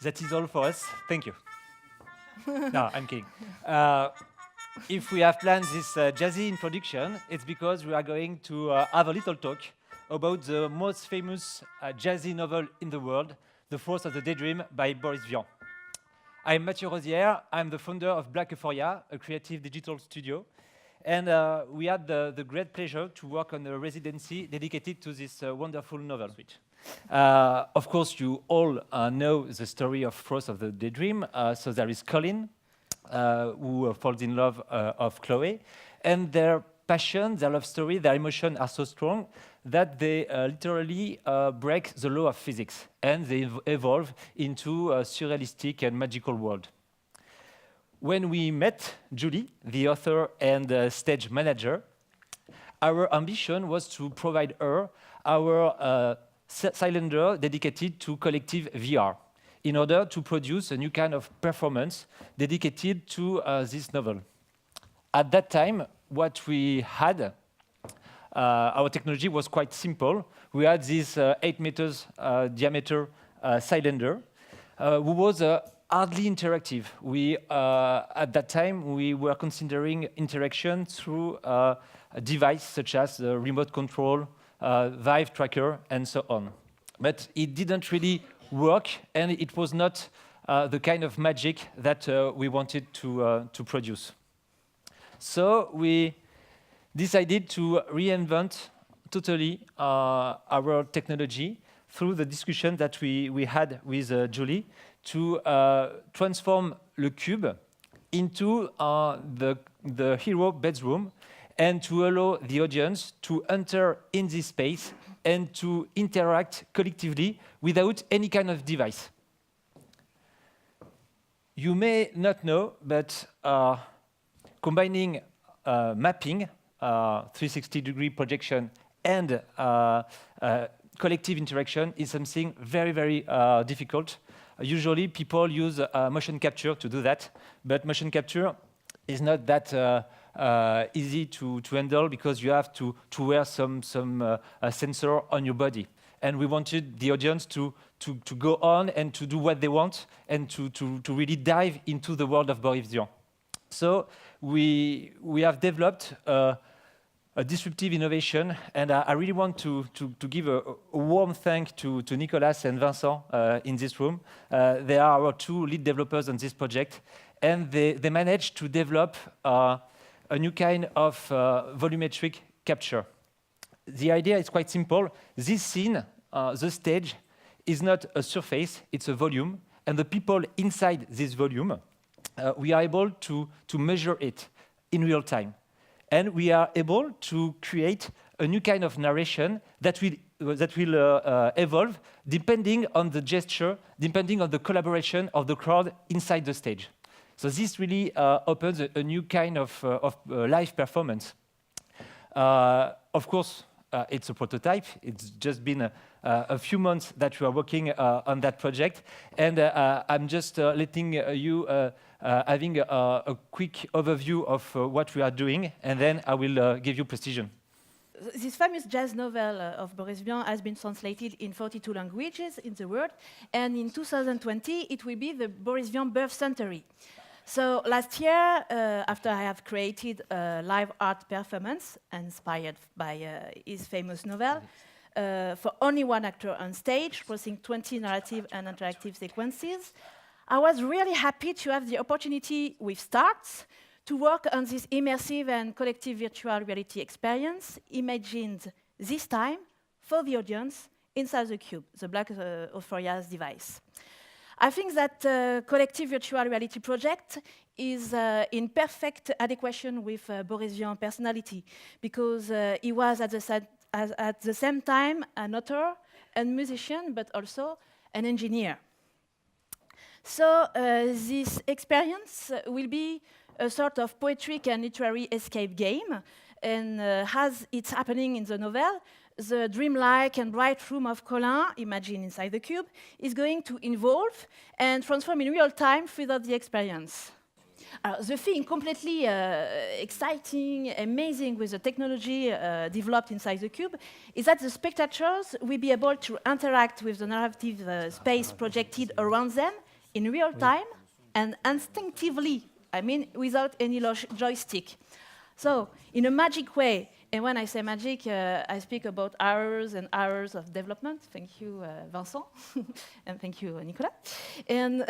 That is all for us. Thank you. No, I'm kidding. If we have planned this jazzy introduction, it's because we are going to have a little talk about the most famous jazzy novel in the world, The Froth of the Daydream by Boris Vian. I'm Mathieu Rozières. I'm the founder of Black Euphoria, a creative digital studio. And we had the great pleasure to work on a residency dedicated to this wonderful novel. Of course, you all know the story of Froth of the Daydream. So there is Colin, who falls in love of Chloe. And their passion, their love story, their emotion are so strong that they literally break the law of physics. And they evolve into a surrealistic and magical world. When we met Julie, the author and stage manager, our ambition was to provide her our cylinder dedicated to collective VR in order to produce a new kind of performance dedicated to this novel. At that time, what we had, our technology was quite simple. We had this 8 meters diameter cylinder, who was hardly interactive. We, at that time, we were considering interaction through a device such as the remote control, Vive tracker, and so on. But it didn't really work, and it was not the kind of magic that we wanted to produce. So we decided to reinvent totally our technology through the discussion that we had with Julie to transform Le Cube into the hero bedroom and to allow the audience to enter in this space and to interact collectively without any kind of device. You may not know, but combining mapping, 360-degree projection, and collective interaction is something very, very difficult. Usually, people use motion capture to do that, but motion capture is not that easy to handle because you have to wear some sensor on your body. And we wanted the audience to go on and to do what they want and to really dive into the world of Boris Vian. So we have developed a disruptive innovation, and I really want to give a warm thank to Nicolas and Vincent in this room. They are our two lead developers on this project, and they managed to develop a new kind of volumetric capture. The idea is quite simple. This scene, the stage, is not a surface, it's a volume, and the people inside this volume, we are able to measure it in real time. And we are able to create a new kind of narration that will evolve depending on the gesture, depending on the collaboration of the crowd inside the stage. So this really opens a new kind of live performance. Of course, it's a prototype. It's just been a few months that we are working on that project. And I'm just letting you having a quick overview of what we are doing, and then I will give you precision. This famous jazz novel of Boris Vian has been translated in 42 languages in the world, and in 2020 it will be the Boris Vian birth century. So last year, after I have created a live art performance inspired by his famous novel, for only one actor on stage, crossing 20 narrative and interactive sequences, I was really happy to have the opportunity with STARTS to work on this immersive and collective virtual reality experience, imagined this time for the audience inside the cube, the Black Euphoria's device. I think that collective virtual reality project is in perfect adequation with Boris Vian's personality, because he was at the same time an author and musician, but also an engineer. So this experience will be a sort of poetic and literary escape game, and as it's happening in the novel, the dreamlike and bright room of Colin, imagined inside the cube, is going to evolve and transform in real time throughout the experience. The thing completely exciting, amazing with the technology developed inside the cube is that the spectators will be able to interact with the narrative space projected around them in real time and instinctively, I mean, without any joystick. So, in a magic way, and when I say magic, I speak about hours and hours of development. Thank you, Vincent, and thank you, Nicolas. And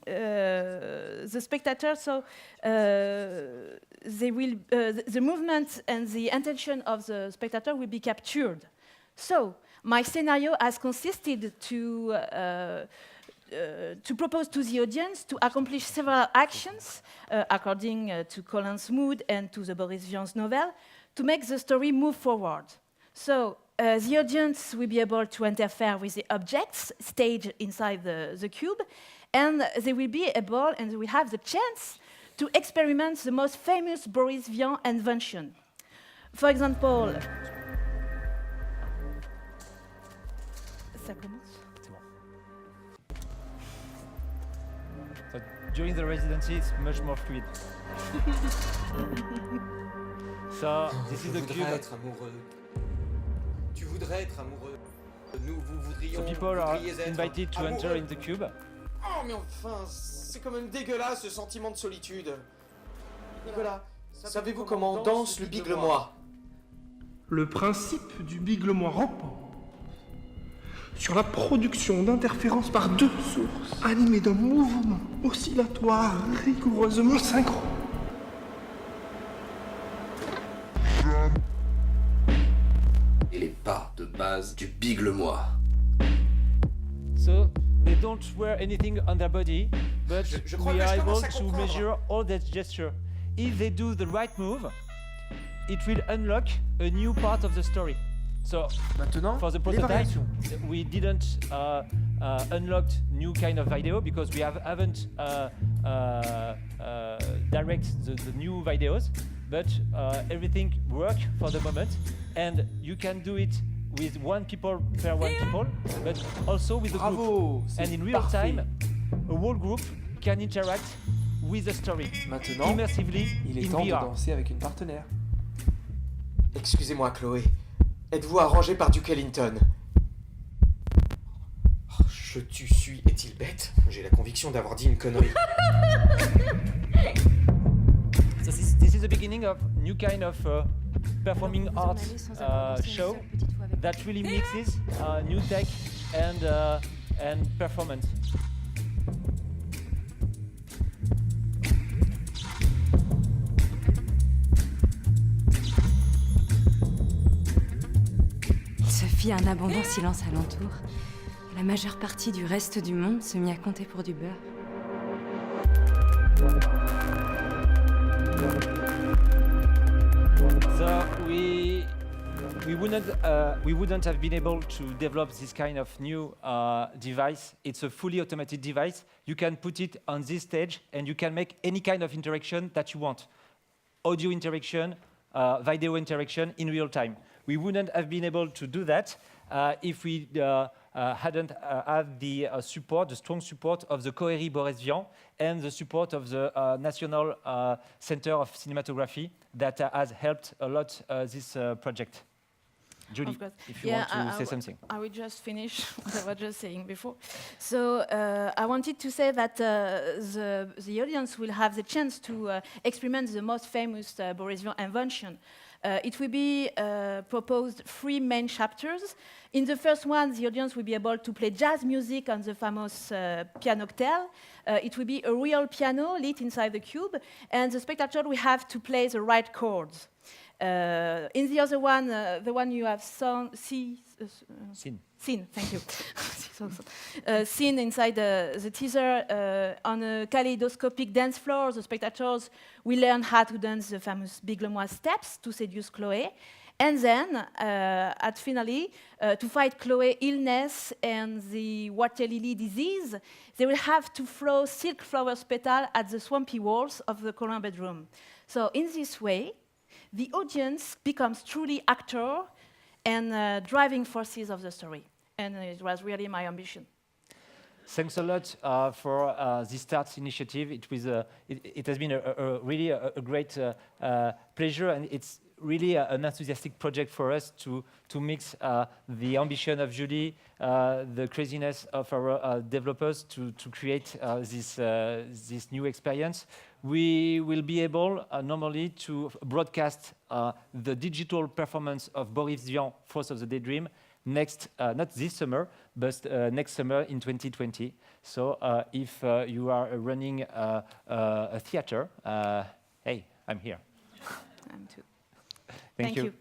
the spectator, so they will, the movement and the intention of the spectator will be captured. So, my scenario has consisted to propose to the audience to accomplish several actions according to Colin's mood and to the Boris Vian's novel to make the story move forward. So the audience will be able to interfere with the objects staged inside the cube, and they will be able and they will have the chance to experiment the most famous Boris Vian invention. For example, ça commence. So during the residency, it's much more fluid. So this is the cube. Être amoureux. Tu voudrais être amoureux. Nous, vous voudrions. So people are être invited to enter in the cube. Oh mais enfin, c'est quand même dégueulasse ce sentiment de solitude. Nicolas, savez-vous comment on danse le bigle-moi? Le principe du bigle-moi repose sur la production d'interférences par deux sources, animées d'un mouvement oscillatoire rigoureusement synchrone. Et les pas de base du bigle-moi. So they don't wear anything on their body, but Je crois we que are je able commence à to comprendre. measure all that gesture. If they do the right move, it will unlock a new part of the story. So Maintenant, for the les prototype, variations. we didn't unlock new kind of video because we haven't direct the new videos, but everything work for the moment, and you can do it with one people per one people, but also with a group. Bravo, c'est And in real parfait. time, a whole group can interact with the story Maintenant, immersively il est in temps de VR. danser avec une partenaire. Excusez-moi, Chloé. Êtes-vous arrangé par Duke Ellington? Oh, je suis. Est-il bête? J'ai la conviction d'avoir dit une connerie. So this is the beginning of new kind of performing arts show that really mixes new tech and performance. Il se fit un abondant silence alentour. La majeure partie du reste du monde se mit à compter pour du beurre. So we wouldn't have been able to develop this kind of new device. It's a fully automated device. You can put it on this stage and you can make any kind of interaction that you want. Audio interaction, video interaction in real time. We wouldn't have been able to do that if we hadn't had the support, the strong support of the Cohérie Boris Vian and the support of the National Centre of Cinematography that has helped a lot this project. Julie, Of course. if you Yeah, want to say something. I will just finish what I was just saying before. So I wanted to say that the audience will have the chance to experiment the most famous Boris Vian invention. It will be proposed 3 main chapters. In the first one, the audience will be able to play jazz music on the famous pianoctel. It will be a real piano lit inside the cube, and the spectator will have to play the right chords. In the other one, the one you have seen, thank you. Seen inside the teaser on a kaleidoscopic dance floor, the spectators will learn how to dance the famous bigle-moi steps to seduce Chloé. And then, at finally, to fight Chloé's illness and the water lily disease, they will have to throw silk flowers petal at the swampy walls of the Colin bedroom. So in this way, the audience becomes truly actor and driving forces of the story. And it was really my ambition. Thanks a lot for the STARTS initiative. It has been really a great pleasure, and it's really an enthusiastic project for us to mix the ambition of Julie, the craziness of our developers to create this new experience. We will be able normally to broadcast the digital performance of Boris Vian, Froth of the Daydream, next, not this summer, but next summer in 2020. So if you are running a theater, hey, I'm here. I'm too. Thank you.